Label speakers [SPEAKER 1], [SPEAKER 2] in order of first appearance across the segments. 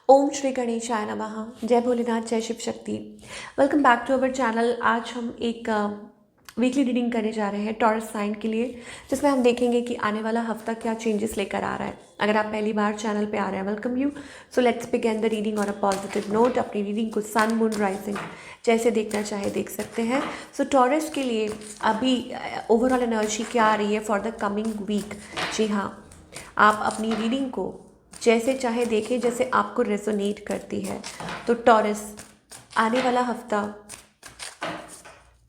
[SPEAKER 1] ओम श्री गणेशाय नमः। जय भोलेनाथ, जय Shiv Shakti. Welcome back to our channel. आज हम एक वीकली रीडिंग करने जा रहे हैं टॉरस साइन के लिए, जिसमें हम देखेंगे कि आने वाला हफ्ता क्या चेंजेस लेकर आ रहा है। अगर आप पहली बार चैनल पे आ रहे हैं, welcome you. So let's begin the reading on a positive note. अपनी रीडिंग को सन मून राइजिंग जैसे देखना चाहे देख सकते हैं। सो टॉरस के लिए अभी ओवरऑल एनर्जी क्या आ रही है फॉर द कमिंग वीक। जी हाँ, आप अपनी रीडिंग को जैसे चाहे देखें, जैसे आपको रेजोनेट करती है। तो टॉरस, आने वाला हफ्ता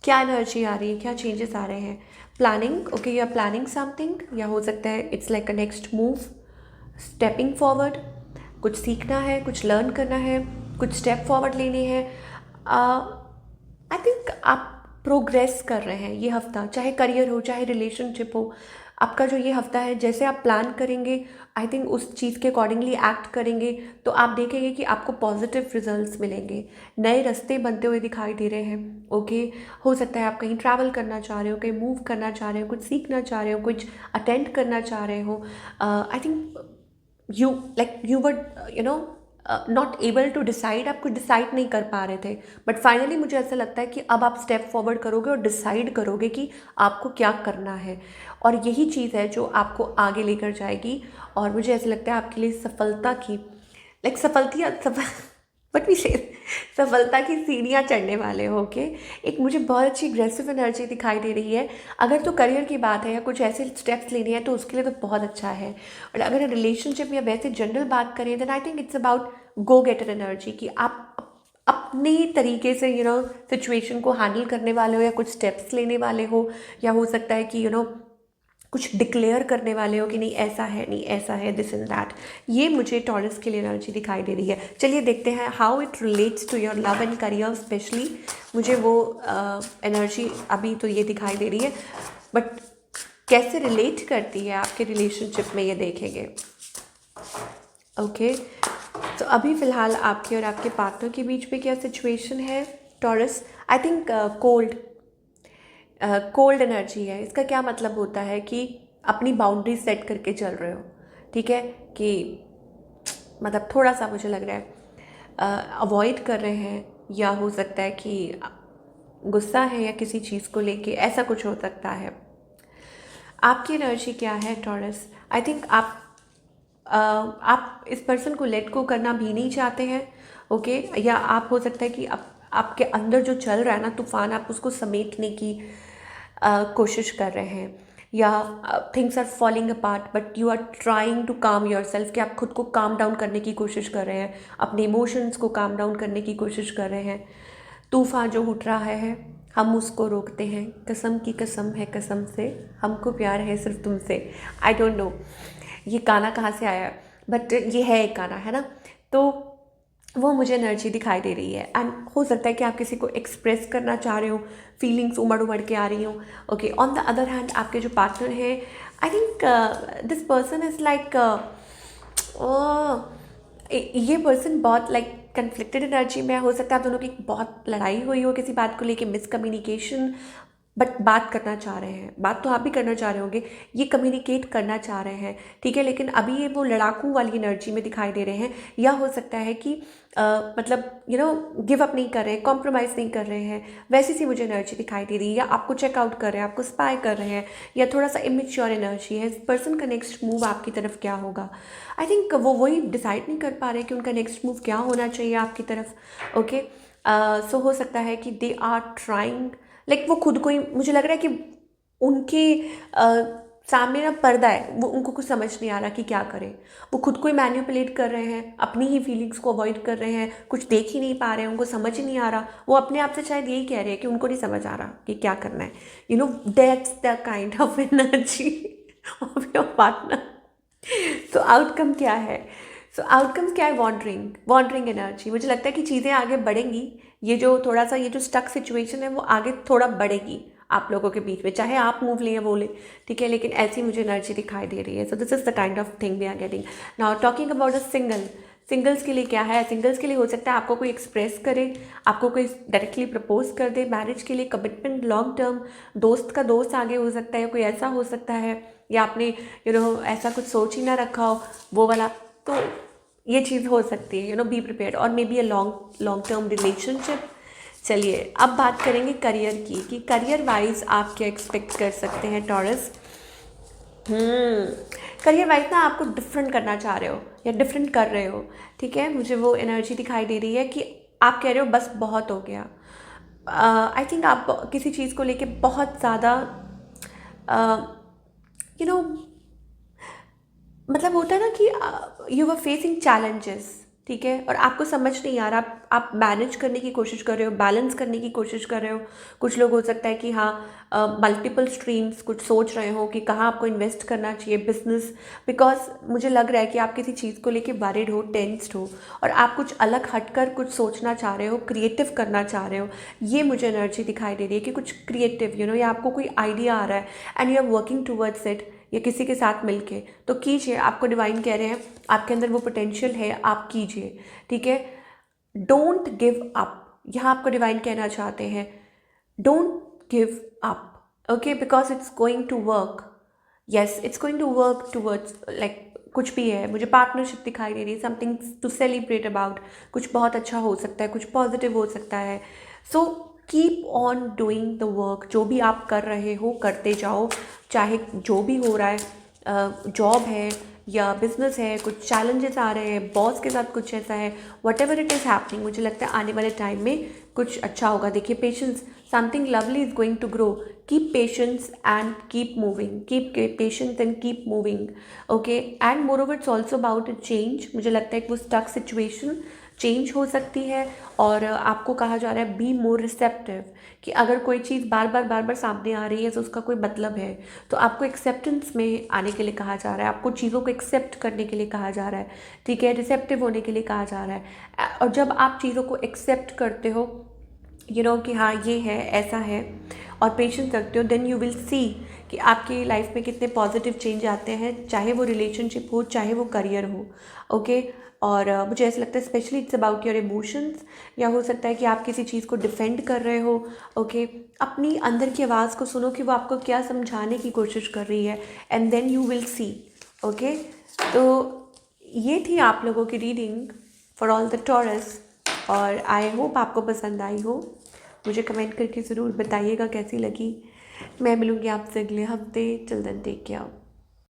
[SPEAKER 1] क्या एनर्जी आ रही है, क्या चेंजेस आ रहे हैं। Planning, okay, you are planning something, या हो सकता है it's like a next move, stepping forward. कुछ सीखना है, कुछ लर्न करना है, कुछ स्टेप फॉरवर्ड लेने हैं। आई थिंक आप प्रोग्रेस कर रहे हैं ये हफ्ता, चाहे करियर हो चाहे रिलेशनशिप हो। आपका जो ये हफ्ता है, जैसे आप प्लान करेंगे, आई थिंक उस चीज़ के अकॉर्डिंगली एक्ट करेंगे तो आप देखेंगे कि आपको पॉजिटिव रिजल्ट्स मिलेंगे। नए रास्ते बनते हुए दिखाई दे रहे हैं। ओके, हो सकता है आप कहीं ट्रैवल करना चाह रहे हो, कहीं मूव करना चाह रहे हो, कुछ सीखना चाह रहे हो, कुछ अटेंड करना चाह रहे हो। I think you were not able to decide, आप कुछ डिसाइड नहीं कर पा रहे थे, बट फाइनली मुझे ऐसा लगता है कि अब आप स्टेप फॉरवर्ड करोगे और डिसाइड करोगे कि आपको क्या करना है। और यही चीज़ है जो आपको आगे लेकर जाएगी। और मुझे ऐसा लगता है आपके लिए सफलता की बट भी से सफलता की सीढ़ियाँ चढ़ने वाले हो। ओके, एक मुझे बहुत अच्छी एग्रेसिव एनर्जी दिखाई दे रही है। अगर तो करियर की बात है या कुछ ऐसे स्टेप्स लेने हैं तो उसके लिए तो बहुत अच्छा है। और अगर रिलेशनशिप या वैसे जनरल बात करें, then I think it's about go getter energy, कि आप अपने तरीके से सिचुएशन को हैंडल करने वाले हो, या कुछ स्टेप्स लेने वाले हो, या हो सकता है कि कुछ डिक्लेयर करने वाले हो कि नहीं ऐसा है, नहीं ऐसा है, दिस एंड दैट। ये मुझे टॉरस के लिए एनर्जी दिखाई दे रही है। चलिए देखते हैं how it relates to your love and career specially. मुझे वो एनर्जी अभी तो ये दिखाई दे रही है, बट कैसे रिलेट करती है आपके रिलेशनशिप में, ये देखेंगे। ओके, तो अभी फ़िलहाल आपके और आपके पार्टनर के बीच में क्या सिचुएशन है taurus. I think cold energy है। इसका क्या मतलब होता है कि अपनी बाउंड्री सेट करके चल रहे हो, ठीक है, कि मतलब थोड़ा सा मुझे लग रहा है अवॉइड कर रहे हैं, या हो सकता है कि गुस्सा है या किसी चीज़ को लेके, ऐसा कुछ हो सकता है। आपकी एनर्जी क्या है टॉरस। आई थिंक आप इस पर्सन को लेट गो करना भी नहीं चाहते हैं। ओके, या आप हो सकता है कि आपके अंदर जो चल रहा है ना तूफान, आप उसको समेटने की कोशिश कर रहे हैं, या things are falling apart but you are trying to calm yourself, कि आप खुद को काम डाउन करने की कोशिश कर रहे हैं, अपने इमोशंस को काम डाउन करने की कोशिश कर रहे हैं। तूफान जो उठ रहा है, हम उसको रोकते हैं। कसम की कसम है कसम से, हमको प्यार है सिर्फ तुमसे। आई डोंट नो ये गाना कहाँ से आया, बट ये है एक गाना, है ना। तो वो मुझे एनर्जी दिखाई दे रही है। एंड हो सकता है कि आप किसी को एक्सप्रेस करना चाह रहे हो, फीलिंग्स उमड़ उमड़ के आ रही हो। Okay, on the other hand आपके जो पार्टनर है, I think this person is like, ये पर्सन बहुत लाइक कन्फ्लिक्टेड एनर्जी में हो सकता है। आप दोनों की बहुत लड़ाई हुई हो किसी बात को लेके, मिसकम्युनिकेशन, बट बात करना चाह रहे हैं, बात तो आप भी करना चाह रहे होंगे, ये कम्युनिकेट करना चाह रहे हैं, ठीक है, लेकिन अभी ये वो लड़ाकू वाली एनर्जी में दिखाई दे रहे हैं। या हो सकता है कि मतलब गिव अप नहीं कर रहे हैं, कॉम्प्रोमाइज़ नहीं कर रहे हैं, वैसी सी मुझे एनर्जी दिखाई दे रही है। या आपको चेकआउट कर रहे हैं, आपको स्पाई कर रहे हैं, या थोड़ा सा इमेच्योर एनर्जी है। इस पर्सन का नेक्स्ट मूव आपकी तरफ क्या होगा, आई थिंक वो वही डिसाइड नहीं कर पा रहे कि उनका नेक्स्ट मूव क्या होना चाहिए आपकी तरफ। ओके, सो हो सकता है कि दे आर ट्राइंग, लाइक वो खुद को ही, मुझे लग रहा है कि उनके सामने ना पर्दा है, वो उनको कुछ समझ नहीं आ रहा कि क्या करें। वो खुद को ही मैनिपुलेट कर रहे हैं, अपनी ही फीलिंग्स को अवॉइड कर रहे हैं, कुछ देख ही नहीं पा रहे हैं, उनको समझ ही नहीं आ रहा। वो अपने आप से शायद यही कह रहे हैं कि उनको नहीं समझ आ रहा कि क्या करना है। That's the kind of energy of your partner. तो आउटकम क्या है, आउटकम क्या है, वॉन्डरिंग वॉन्डरिंग एनर्जी। मुझे लगता है कि चीज़ें आगे बढ़ेंगी। ये जो थोड़ा सा ये जो स्टक सिचुएशन है वो आगे थोड़ा बढ़ेगी आप लोगों के बीच में, चाहे आप मूव लें या वो लें, ठीक है, लेकिन ऐसी मुझे एनर्जी दिखाई दे रही है। So this is the kind of thing we are getting now. Talking about a singles के लिए क्या है, सिंगल्स के लिए हो सकता है आपको कोई एक्सप्रेस करे, आपको कोई डायरेक्टली प्रपोज कर दे मैरिज के लिए, कमिटमेंट लॉन्ग टर्म, दोस्त का दोस्त आगे हो सकता है, कोई ऐसा हो सकता है, या आपने ऐसा कुछ सोच ही ना रखा हो वो वाला। तो ये चीज़ हो सकती है, बी प्रिपेयर्ड, और may be a long long term relationship. चलिए अब बात करेंगे करियर की, कि करियर वाइज आप क्या एक्सपेक्ट कर सकते हैं टॉरस। करियर वाइज ना आपको डिफरेंट करना चाह रहे हो या डिफरेंट कर रहे हो, ठीक है। मुझे वो एनर्जी दिखाई दे रही है कि आप कह रहे हो बस बहुत हो गया। आई थिंक आप किसी चीज़ को लेके बहुत ज़्यादा यू नो मतलब होता है ना कि यू आर फेसिंग चैलेंजेस, ठीक है, और आपको समझ नहीं आ रहा, आप मैनेज करने की कोशिश कर रहे हो, बैलेंस करने की कोशिश कर रहे हो। कुछ लोग हो सकता है कि हाँ मल्टीपल स्ट्रीम्स कुछ सोच रहे हो कि कहाँ आपको इन्वेस्ट करना चाहिए बिजनेस, बिकॉज मुझे लग रहा है कि आप किसी चीज़ को लेके वरीड हो, टेंस्ड हो, और आप कुछ अलग हटकर कुछ सोचना चाह रहे हो, क्रिएटिव करना चाह रहे हो। ये मुझे एनर्जी दिखाई दे रही है कि कुछ क्रिएटिव या आपको कोई आइडिया आ रहा है and you are working towards it, या किसी के साथ मिलके तो कीजिए। आपको डिवाइन कह रहे हैं आपके अंदर वो पोटेंशियल है, आप कीजिए, ठीक है। डोंट गिव अप, यहाँ आपको डिवाइन कहना चाहते हैं don't give up, okay, because it's going to work. Yes, it's going to work towards, like कुछ भी है, मुझे पार्टनरशिप दिखाई दे रही है, समथिंग टू सेलिब्रेट अबाउट, कुछ बहुत अच्छा हो सकता है, कुछ पॉजिटिव हो सकता है। So keep on doing the work, जो भी आप कर रहे हो करते जाओ, चाहे जो भी हो रहा है, जॉब है या बिजनेस है, कुछ चैलेंजेस आ रहे हैं, बॉस के साथ कुछ ऐसा है, what ever it is happening, मुझे लगता है आने वाले टाइम में कुछ अच्छा होगा। देखिए patience, something lovely is going to grow, keep patience and keep moving, keep patience and keep moving, okay. And moreover it's also about a change, मुझे लगता है कि वो स्टक सिचुएशन चेंज हो सकती है, और आपको कहा जा रहा है बी मोर रिसेप्टिव, कि अगर कोई चीज़ बार बार सामने आ रही है तो उसका कोई मतलब है, तो आपको एक्सेप्टेंस में आने के लिए कहा जा रहा है, आपको चीज़ों को एक्सेप्ट करने के लिए कहा जा रहा है, ठीक है, रिसेप्टिव होने के लिए कहा जा रहा है। और जब आप चीज़ों को एक्सेप्ट करते हो कि हाँ ये है, ऐसा है, और पेशेंस रखते हो, देन यू विल सी कि आपकी लाइफ में कितने पॉजिटिव चेंज आते हैं, चाहे वो रिलेशनशिप हो, चाहे वो करियर हो, ओके। और मुझे ऐसा लगता है specially it's about your emotions, या हो सकता है कि आप किसी चीज़ को डिफेंड कर रहे हो, ओके। अपनी अंदर की आवाज़ को सुनो कि वो आपको क्या समझाने की कोशिश कर रही है, and then you will see, okay. तो ये थी आप लोगों की reading for all the Taurus, और आई होप आपको पसंद आई हो। मुझे कमेंट करके ज़रूर बताइएगा कैसी लगी। मैं मिलूँगी आपसे अगले हफ्ते। Till then take care.